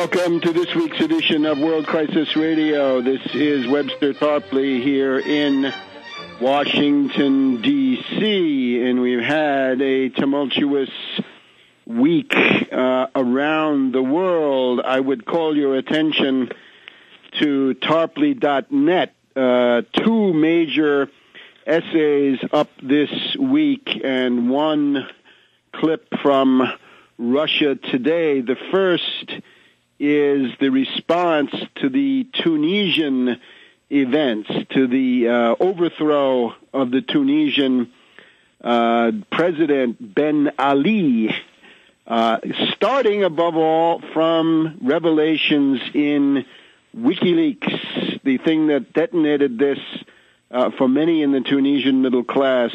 Welcome to this week's edition of World Crisis Radio. This is Webster Tarpley here in Washington, D.C., and we've had a tumultuous week around the world. I would call your attention to Tarpley.net. Two major essays up this week and one clip from Russia Today. The first is the response to the Tunisian events, to the overthrow of the Tunisian President Ben Ali, starting above all from revelations in WikiLeaks. The thing that detonated this for many in the Tunisian middle class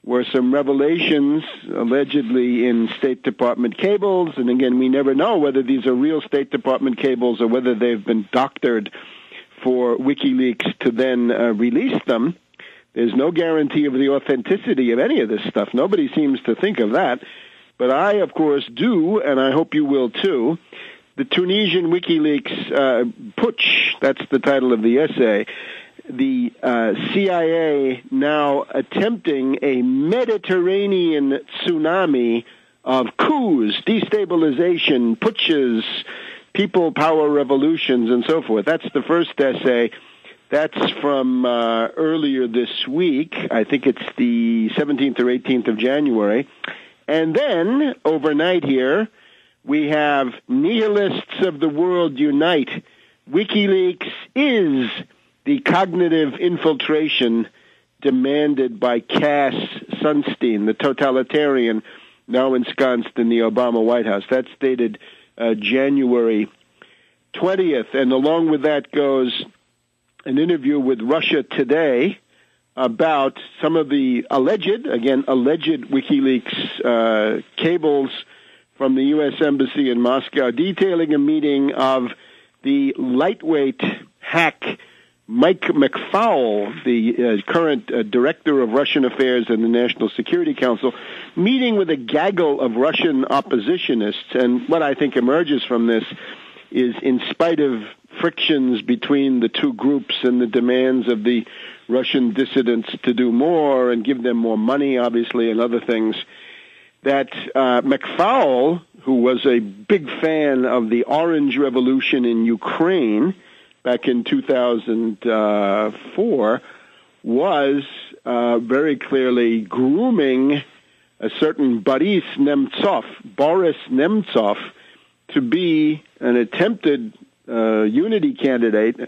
were some revelations allegedly in State Department cables. And again, we never know whether these are real State Department cables or whether they've been doctored for WikiLeaks to then release them. There's no guarantee of the authenticity of any of this stuff. Nobody seems to think of that. But I, of course, do, and I hope you will too. The Tunisian WikiLeaks putsch, that's the title of the essay. The CIA now attempting a Mediterranean tsunami of coups, destabilization, putsches, people power revolutions, and so forth. That's the first essay. That's from earlier this week. I think it's the 17th or 18th of January. And then, overnight here, we have Nihilists of the World Unite. WikiLeaks is the cognitive infiltration demanded by Cass Sunstein, the totalitarian now ensconced in the Obama White House. That's dated January 20th. And along with that goes an interview with Russia Today about some of the alleged WikiLeaks cables from the U.S. Embassy in Moscow, detailing a meeting of the lightweight hack Mike McFaul, the current director of Russian affairs in the National Security Council, meeting with a gaggle of Russian oppositionists. And what I think emerges from this is, in spite of frictions between the two groups and the demands of the Russian dissidents to do more and give them more money, obviously, and other things, that McFaul, who was a big fan of the Orange Revolution in Ukraine back in 2004, was very clearly grooming a certain Boris Nemtsov, to be an attempted unity candidate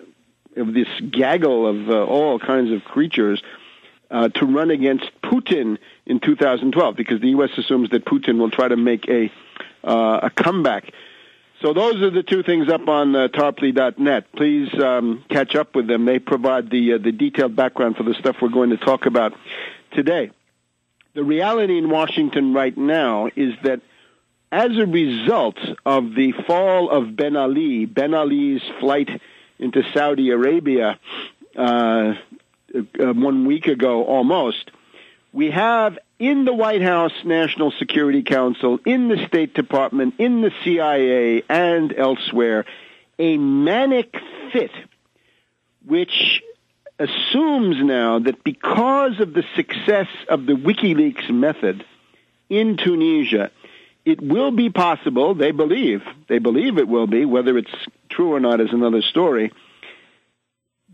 of this gaggle of all kinds of creatures to run against Putin in 2012, because the U.S. assumes that Putin will try to make a comeback. So those are the two things up on Tarpley.net. Please catch up with them. They provide the detailed background for the stuff we're going to talk about today. The reality in Washington right now is that as a result of the fall of Ben Ali's flight into Saudi Arabia 1 week ago almost, we have in the White House National Security Council, in the State Department, in the CIA, and elsewhere, a manic fit which assumes now that because of the success of the WikiLeaks method in Tunisia, it will be possible, they believe it will be, whether it's true or not is another story,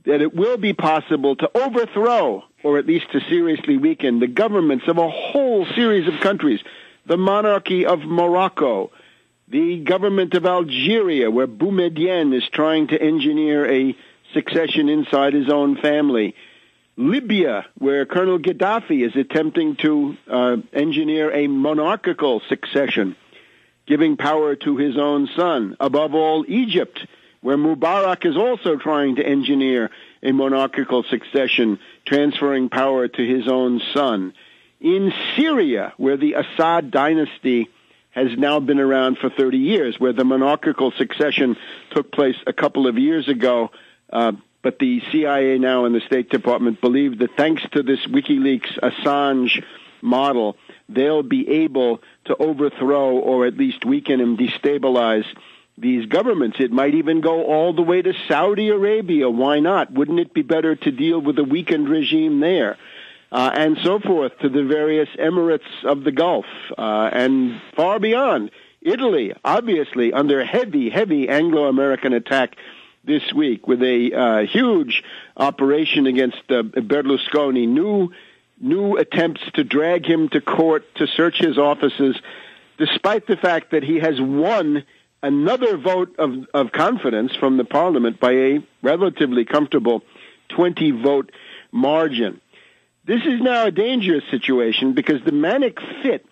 that it will be possible to overthrow, or at least to seriously weaken, the governments of a whole series of countries, the monarchy of Morocco, the government of Algeria, where Boumediene is trying to engineer a succession inside his own family, Libya, where Colonel Gaddafi is attempting to engineer a monarchical succession, giving power to his own son. Above all, Egypt, where Mubarak is also trying to engineer a monarchical succession, transferring power to his own son. In Syria, where the Assad dynasty has now been around for 30 years, where the monarchical succession took place a couple of years ago, but the CIA now and the State Department believe that thanks to this WikiLeaks Assange model, they'll be able to overthrow or at least weaken and destabilize these governments. It might even go all the way to Saudi Arabia. Why not? Wouldn't it be better to deal with a weakened regime there? And so forth, to the various emirates of the Gulf and far beyond. Italy, obviously, under heavy Anglo-American attack this week with a huge operation against Berlusconi, new attempts to drag him to court, to search his offices, despite the fact that he has won another vote of confidence from the parliament by a relatively comfortable 20-vote margin. This is now a dangerous situation because the manic fit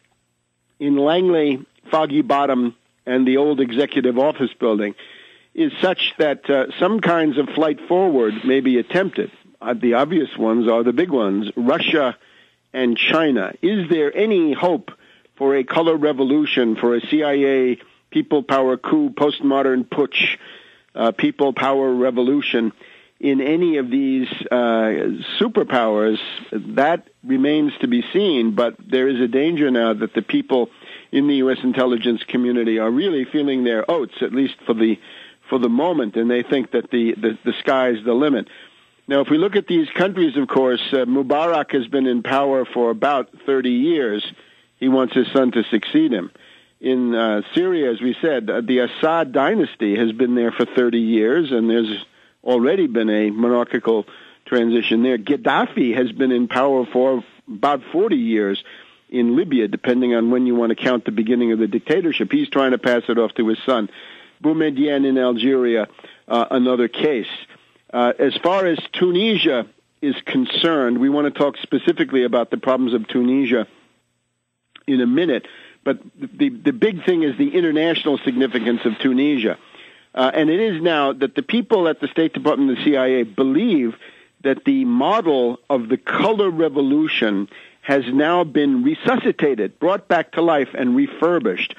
in Langley, Foggy Bottom, and the old executive office building is such that some kinds of flight forward may be attempted. The obvious ones are the big ones, Russia and China. Is there any hope for a color revolution, for a CIA people power coup, postmodern putsch, people power revolution in any of these superpowers? That remains to be seen, but there is a danger now that the people in the U.S. intelligence community are really feeling their oats, at least for the moment, and they think that the sky's the limit. Now, if we look at these countries, of course, Mubarak has been in power for about 30 years. He wants his son to succeed him. In Syria, as we said, the Assad dynasty has been there for 30 years, and there's already been a monarchical transition there. Gaddafi has been in power for about 40 years in Libya, depending on when you want to count the beginning of the dictatorship. He's trying to pass it off to his son. Boumediene in Algeria, another case. As far as Tunisia is concerned, we want to talk specifically about the problems of Tunisia in a minute, but the big thing is the international significance of Tunisia. And it is now that the people at the State Department and the CIA believe that the model of the color revolution has now been resuscitated, brought back to life, and refurbished.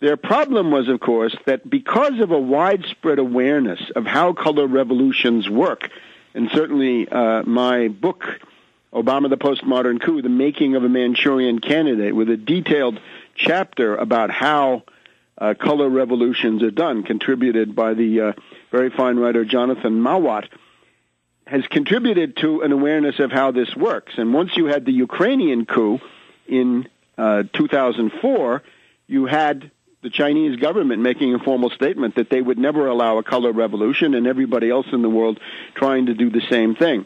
Their problem was, of course, that because of a widespread awareness of how color revolutions work, and certainly my book, Obama the Postmodern Coup, The Making of a Manchurian Candidate, with a detailed chapter about how color revolutions are done, contributed by the very fine writer Jonathan Mawat, has contributed to an awareness of how this works. And once you had the Ukrainian coup in 2004, you had the Chinese government making a formal statement that they would never allow a color revolution, and everybody else in the world trying to do the same thing.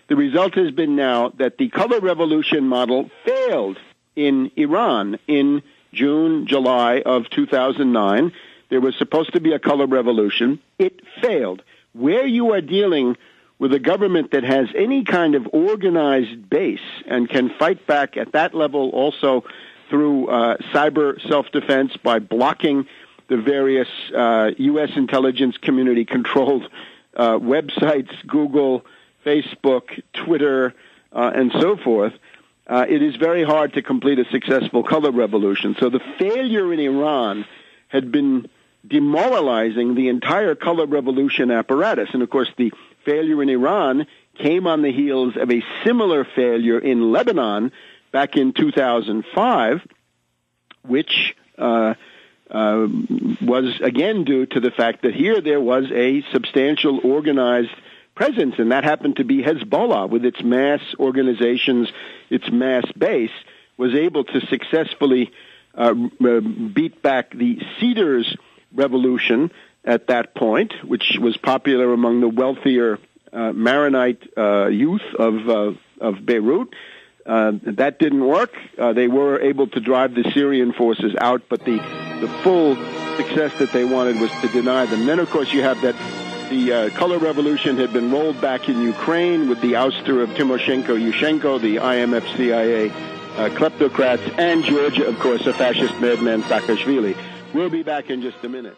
The result has been now that the color revolution model failed in Iran in June, July of 2009. There was supposed to be a color revolution. It failed. Where you are dealing with a government that has any kind of organized base and can fight back at that level also through cyber self-defense by blocking the various U.S. intelligence community-controlled websites, Google, Facebook, Twitter, and so forth, it is very hard to complete a successful color revolution. So the failure in Iran had been demoralizing the entire color revolution apparatus. And, of course, the failure in Iran came on the heels of a similar failure in Lebanon back in 2005, which was again due to the fact that here there was a substantial organized presence, and that happened to be Hezbollah with its mass organizations, its mass base, was able to successfully beat back the Cedars revolution at that point, which was popular among the wealthier Maronite youth of Beirut. That didn't work. They were able to drive the Syrian forces out, but the full success that they wanted was to deny them. Then, of course, you have that the color revolution had been rolled back in Ukraine with the ouster of Timoshenko, Yushchenko, the IMF, CIA kleptocrats, and Georgia, of course, a fascist madman, Saakashvili. We'll be back in just a minute.